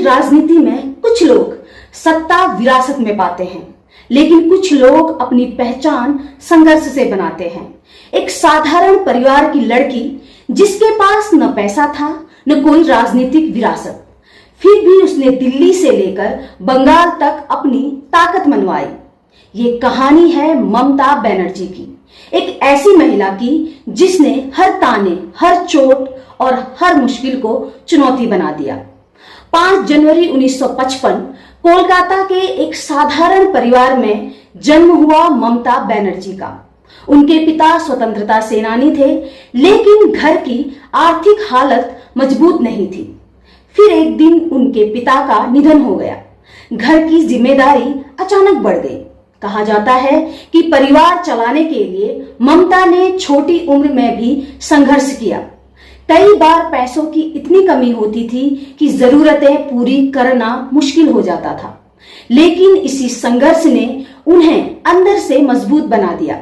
राजनीति में कुछ लोग सत्ता विरासत में पाते हैं, लेकिन कुछ लोग अपनी पहचान संघर्ष से बनाते हैं। एक साधारण परिवार की लड़की जिसके पास न पैसा था न कोई राजनीतिक विरासत, फिर भी उसने दिल्ली से लेकर बंगाल तक अपनी ताकत मनवाई। ये कहानी है ममता बनर्जी की, एक ऐसी महिला की जिसने हर ताने, हर चोट और हर मुश्किल को चुनौती बना दिया। 5 जनवरी 1955 कोलकाता के एक साधारण परिवार में जन्म हुआ ममता बनर्जी का। उनके पिता स्वतंत्रता सेनानी थे, लेकिन घर की आर्थिक हालत मजबूत नहीं थी। फिर एक दिन उनके पिता का निधन हो गया। घर की जिम्मेदारी अचानक बढ़ गई। कहा जाता है कि परिवार चलाने के लिए ममता ने छोटी उम्र में भी संघर्ष किया। कई बार पैसों की इतनी कमी होती थी कि जरूरतें पूरी करना मुश्किल हो जाता था, लेकिन इसी संघर्ष ने उन्हें अंदर से मजबूत बना दिया।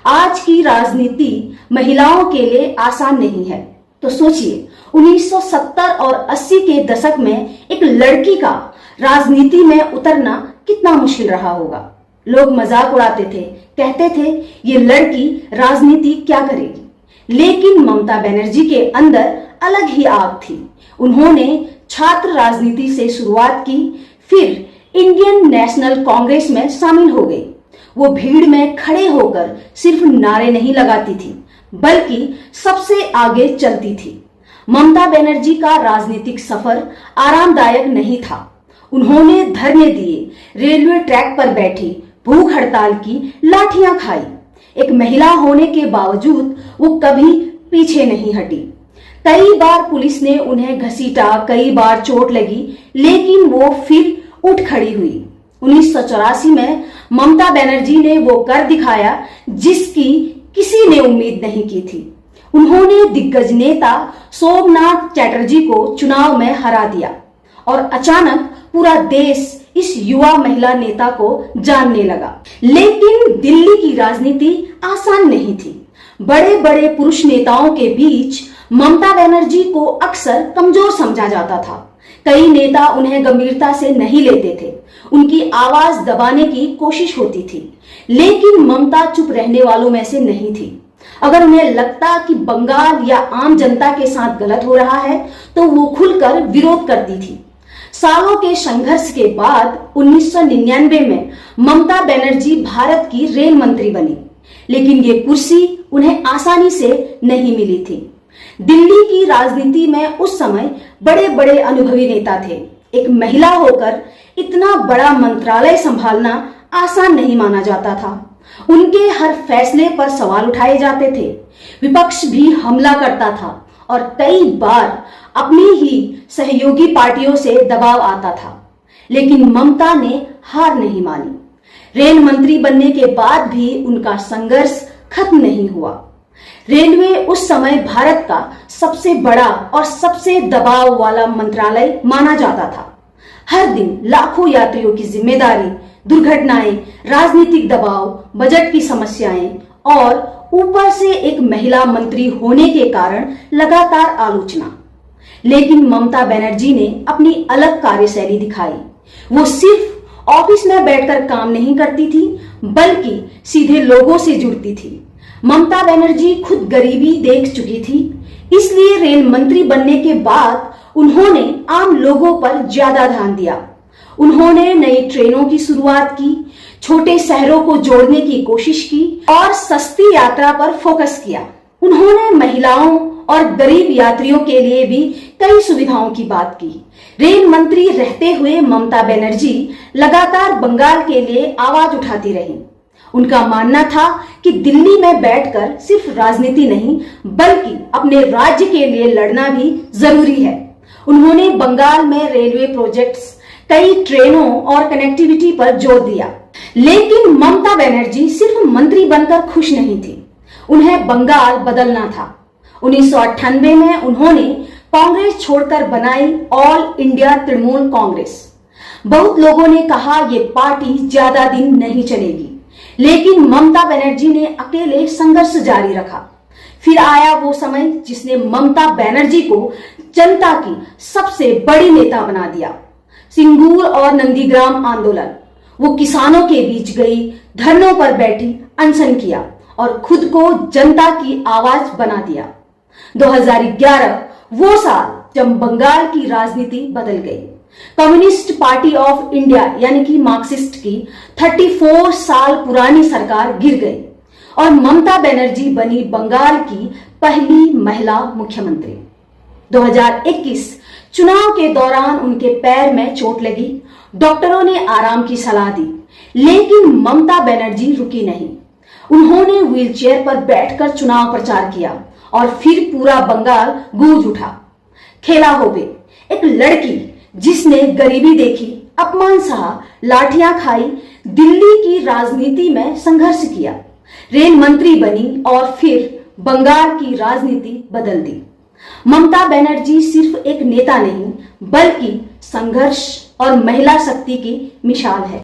आज की राजनीति महिलाओं के लिए आसान नहीं है, तो सोचिए 1970 और 80 के दशक में एक लड़की का राजनीति में उतरना कितना मुश्किल रहा होगा। लोग मजाक उड़ाते थे, कहते थे ये लड़की राजनीति क्या करेगी, लेकिन ममता बनर्जी के अंदर अलग ही आग थी। उन्होंने छात्र राजनीति से शुरुआत की, फिर इंडियन नेशनल कांग्रेस में शामिल हो गई। वो भीड़ में खड़े होकर सिर्फ नारे नहीं लगाती थी, बल्कि सबसे आगे चलती थी। ममता बनर्जी का राजनीतिक सफर आरामदायक नहीं था। उन्होंने धरने दिए, रेलवे ट्रैक पर बैठी, भूख हड़ताल की, लाठियां खाई। एक महिला होने के बावजूद वो कभी पीछे नहीं हटी। कई बार पुलिस ने उन्हें घसीटा, कई बार चोट लगी, लेकिन वो फिर उठ खड़ी हुई। 1984 में ममता बनर्जी ने वो कर दिखाया जिसकी किसी ने उम्मीद नहीं की थी। उन्होंने दिग्गज नेता सोमनाथ चटर्जी को चुनाव में हरा दिया और अचानक पूरा देश इस युवा महिला नेता को जानने लगा। लेकिन दिल्ली की राजनीति आसान नहीं थी। बड़े बड़े पुरुष नेताओं के बीच ममता बनर्जी को अक्सर कमजोर समझा जाता था। कई नेता उन्हें गंभीरता से नहीं लेते थे, उनकी आवाज दबाने की कोशिश होती थी, लेकिन ममता चुप रहने वालों में से नहीं थी। अगर उन्हें लगता कि बंगाल या आम जनता के साथ गलत हो रहा है, तो वो खुलकर विरोध करती थी। सालों के संघर्ष के बाद 1999 में ममता बनर्जी भारत की रेल मंत्री बनी, लेकिन ये कुर्सी उन्हें आसानी से नहीं मिली थी। दिल्ली की राजनीति में उस समय बड़े बड़े अनुभवी नेता थे। एक महिला होकर इतना बड़ा मंत्रालय संभालना आसान नहीं माना जाता था। उनके हर फैसले पर सवाल उठाए जाते थे, विपक्ष भी हमला करता था और कई बार अपनी ही सहयोगी पार्टियों से दबाव आता था। लेकिन ममता ने हार नहीं मानी। रेल मंत्री बनने के बाद भी उनका संघर्ष खत्म नहीं हुआ। रेलवे उस समय भारत का सबसे बड़ा और सबसे दबाव वाला मंत्रालय माना जाता था। हर दिन लाखों यात्रियों की जिम्मेदारी, दुर्घटनाएं, राजनीतिक दबाव, बजट की समस्याएं और ऊपर से एक महिला मंत्री होने के कारण लगातार आलोचना। लेकिन ममता बनर्जी ने अपनी अलग कार्यशैली दिखाई। वो सिर्फ ऑफिस में बैठकर काम नहीं करती थी, बल्कि सीधे लोगों से जुड़ती थी। ममता बनर्जी खुद गरीबी देख चुकी थी, इसलिए रेल मंत्री बनने के बाद उन्होंने आम लोगों पर ज्यादा ध्यान दिया। उन्होंने नई ट्रेनों की शुरुआत की, छोटे शहरों को जोड़ने की कोशिश की और सस्ती यात्रा पर फोकस किया। उन्होंने महिलाओं और गरीब यात्रियों के लिए भी कई सुविधाओं की बात की। रेल मंत्री रहते हुए ममता बनर्जी लगातार बंगाल के लिए आवाज उठाती रही। उनका मानना था कि दिल्ली में बैठकर सिर्फ राजनीति नहीं, बल्कि अपने राज्य के लिए लड़ना भी जरूरी है। उन्होंने बंगाल में रेलवे प्रोजेक्ट्स, कई ट्रेनों और कनेक्टिविटी पर जोर दिया। लेकिन ममता बनर्जी सिर्फ मंत्री बनकर खुश नहीं थी, उन्हें बंगाल बदलना था। 1998 में उन्होंने कांग्रेस छोड़कर बनाई ऑल इंडिया तृणमूल कांग्रेस। बहुत लोगों ने कहा ये पार्टी ज्यादा दिन नहीं चलेगी, लेकिन ममता बनर्जी ने अकेले संघर्ष जारी रखा। फिर आया वो समय जिसने ममता बनर्जी को जनता की सबसे बड़ी नेता बना दिया। सिंगूर और नंदीग्राम आंदोलन। वो किसानों के बीच गई, धरनों पर बैठी, अनशन किया और खुद को जनता की आवाज बना दिया। 2011 वो साल जब बंगाल की राजनीति बदल गई। कम्युनिस्ट पार्टी ऑफ इंडिया यानी कि मार्क्सिस्ट की 34 साल पुरानी सरकार गिर गई और ममता बनर्जी बनी बंगाल की पहली महिला मुख्यमंत्री। 2021 चुनाव के दौरान उनके पैर में चोट लगी। डॉक्टरों ने आराम की सलाह दी, लेकिन ममता बनर्जी रुकी नहीं। उन्होंने व्हीलचेयर पर बैठकर चुनाव प्रचार किया और फिर पूरा बंगाल गूंज उठा। खेला होबे, एक लड़की जिसने गरीबी देखी, अपमान सहा, लाठियां खाई, दिल्ली की राजनीति में संघर्ष किया, रेल मंत्री बनी और फिर बंगाल की राजनीति बदल दी। ममता बनर्जी सिर्फ एक नेता नहीं, बल्कि संघर्ष और महिला शक्ति की मिसाल है।